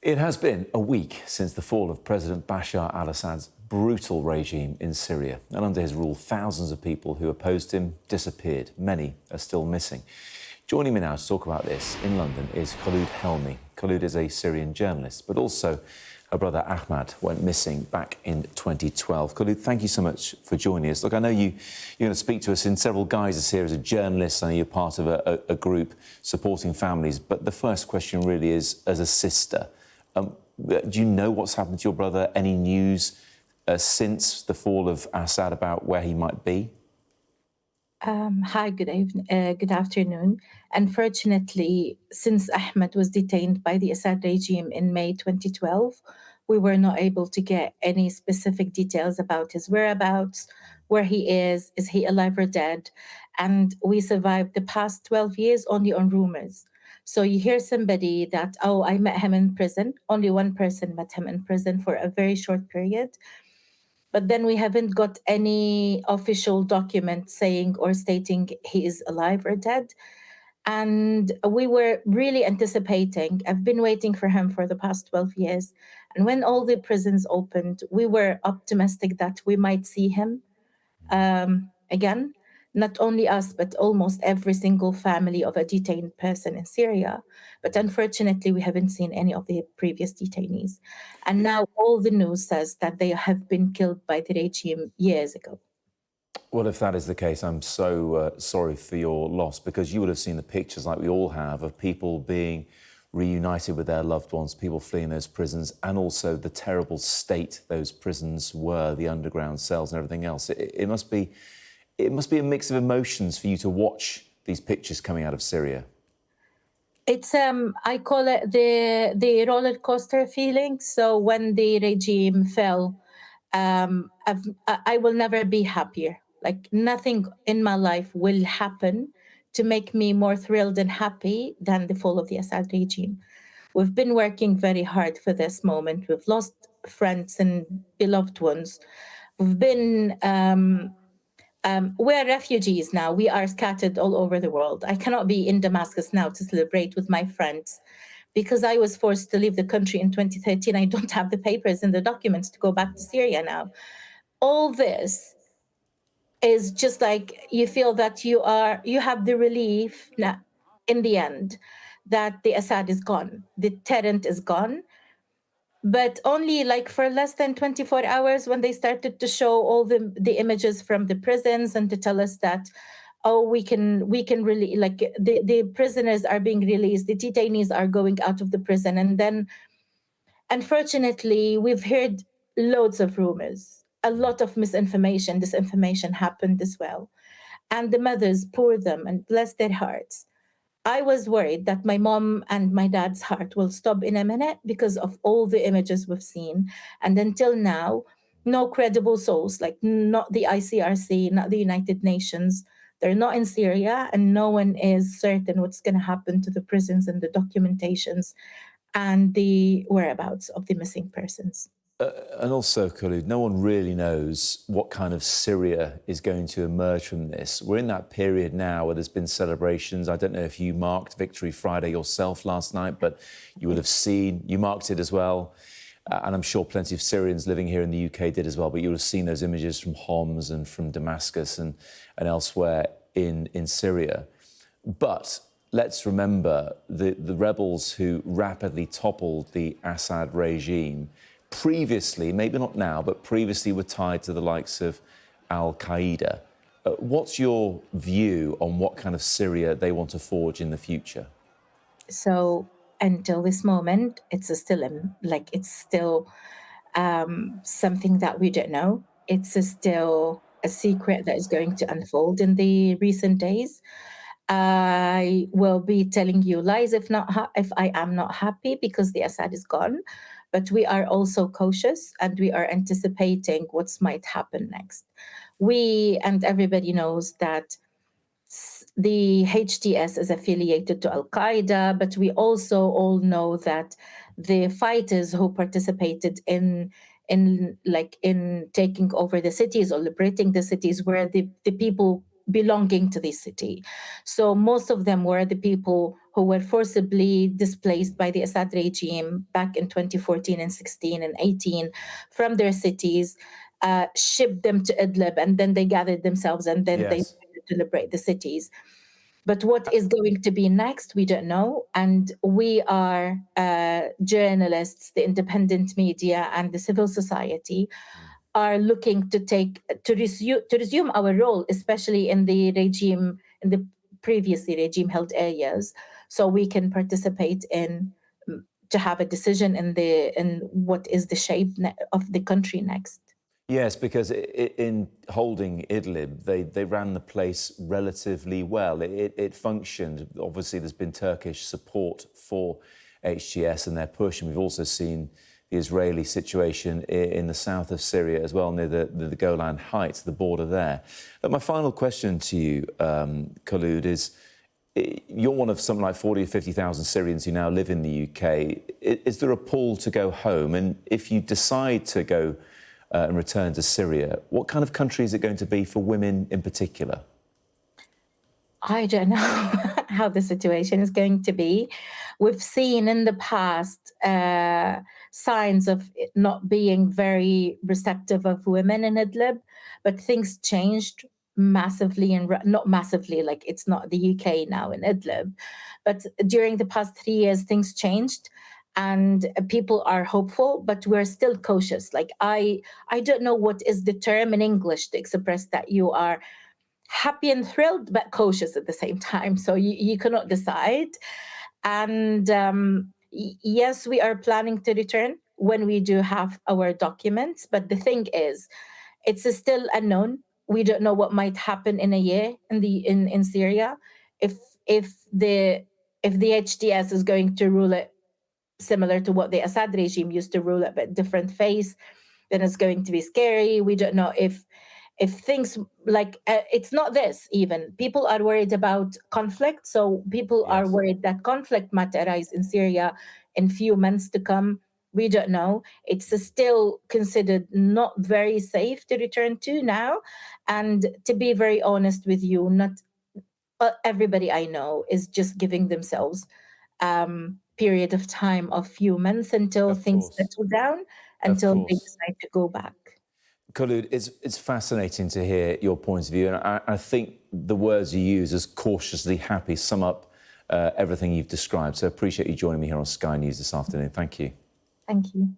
It has been a week since the fall of President Bashar al-Assad's brutal regime in Syria. And under his rule, thousands of people who opposed him disappeared. Many are still missing. Joining me now to talk about this in London is Kholoud Helmi. Kholoud is a Syrian journalist, but also her brother Ahmad went missing back in 2012. Kholoud, thank you so much for joining us. Look, I know you're going to speak to us in several guises here as a journalist. I know you're part of a group supporting families. But the first question really is, as a sister, do you know what's happened to your brother? Any news since the fall of Assad about where he might be? Hi, good afternoon. Unfortunately, since Ahmed was detained by the Assad regime in May 2012, we were not able to get any specific details about his whereabouts, where he is he alive or dead? And we survived the past 12 years only on rumors. So you hear somebody that, oh, I met him in prison. Only one person met him in prison for a very short period. But then we haven't got any official document saying or stating he is alive or dead. And we were really anticipating. I've been waiting for him for the past 12 years. And when all the prisons opened, we were optimistic that we might see him again. Not only us, but almost every single family of a detained person in Syria. But unfortunately, we haven't seen any of the previous detainees. And now all the news says that they have been killed by the regime years ago. Well, if that is the case, I'm so sorry for your loss, because you would have seen the pictures, like we all have, of people being reunited with their loved ones, people fleeing those prisons, and also the terrible state those prisons were, the underground cells and everything else. It must be a mix of emotions for you to watch these pictures coming out of Syria. It's I call it the roller coaster feeling. So when the regime fell, I will never be happier. Like nothing in my life will happen to make me more thrilled and happy than the fall of the Assad regime. We've been working very hard for this moment. We've lost friends and beloved ones. We've been we're refugees now. We are scattered all over the world. I cannot be in Damascus now to celebrate with my friends because I was forced to leave the country in 2013. I don't have the papers and the documents to go back to Syria now. All this is just like you feel that you have the relief now, in the end, that the Assad is gone, the deterrent is gone. But only like for less than 24 hours when they started to show all the images from the prisons and to tell us that, oh, we can really, like, the prisoners are being released, the detainees are going out of the prison. And then unfortunately we've heard loads of rumors, a lot of misinformation, disinformation happened as well. And the mothers, poor them and bless their hearts, I was worried that my mom and my dad's heart will stop in a minute because of all the images we've seen. And until now, no credible source, like not the ICRC, not the United Nations, they're not in Syria, and no one is certain what's going to happen to the prisons and the documentations and the whereabouts of the missing persons. And also, Kholoud, no one really knows what kind of Syria is going to emerge from this. We're in that period now where there's been celebrations. I don't know if you marked Victory Friday yourself last night, but you will have seen, you marked it as well. And I'm sure plenty of Syrians living here in the UK did as well, but you'll have seen those images from Homs and from Damascus and elsewhere in Syria. But let's remember the rebels who rapidly toppled the Assad regime previously, maybe not now, but previously were tied to the likes of al-Qaeda. What's your view on what kind of Syria they want to forge in the future? So until this moment, it's still something that we don't know. It's still a secret that is going to unfold in the recent days. I will be telling you lies if I am not happy because the Assad is gone. But we are also cautious and we are anticipating what might happen next. We and everybody knows that the HTS is affiliated to Al Qaeda, but we also all know that the fighters who participated in taking over the cities or liberating the cities were the people belonging to this city. So most of them were the people who were forcibly displaced by the Assad regime back in 2014 and 16 and 18 from their cities, shipped them to Idlib, and then they gathered themselves and then they Yes. started to liberate the cities. But what is going to be next, we don't know. And we are journalists, the independent media, and the civil society are looking to resume our role, especially in the previously regime held areas, so we can participate in to have a decision in what is the shape of the country next. Yes, because in holding Idlib, they ran the place relatively well. It functioned. Obviously, there's been Turkish support for HTS and their push, and we've also seen the Israeli situation in the south of Syria as well, near the Golan Heights, the border there. But my final question to you, Kholoud, is you're one of something like 40 or 50,000 Syrians who now live in the UK. Is there a pull to go home? And if you decide to go and return to Syria, what kind of country is it going to be for women in particular? I don't know how the situation is going to be. We've seen in the past signs of it not being very receptive of women in Idlib, but things changed massively, and not massively, like it's not the UK now in Idlib, but during the past 3 years, things changed. And people are hopeful, but we're still cautious. Like I don't know what is the term in English to express that you are happy and thrilled, but cautious at the same time. So you cannot decide. And yes, we are planning to return when we do have our documents. But the thing is, it's still unknown. We don't know what might happen in a year in Syria. If if the if the HTS is going to rule it similar to what the Assad regime used to rule it, but different face, then it's going to be scary. We don't know if things like it's not this. Even people are worried about conflict, so people are Yes. worried that conflict might arise in Syria in few months to come. We don't know. It's still considered not very safe to return to now. And to be very honest with you, not everybody I know is just giving themselves period of time of few months until Of things course. settle down, Of until they course. decide to go back. Kholoud, it's fascinating to hear your point of view, and I think the words you use as cautiously happy sum up everything you've described. So I appreciate you joining me here on Sky News this afternoon. Thank you. Thank you.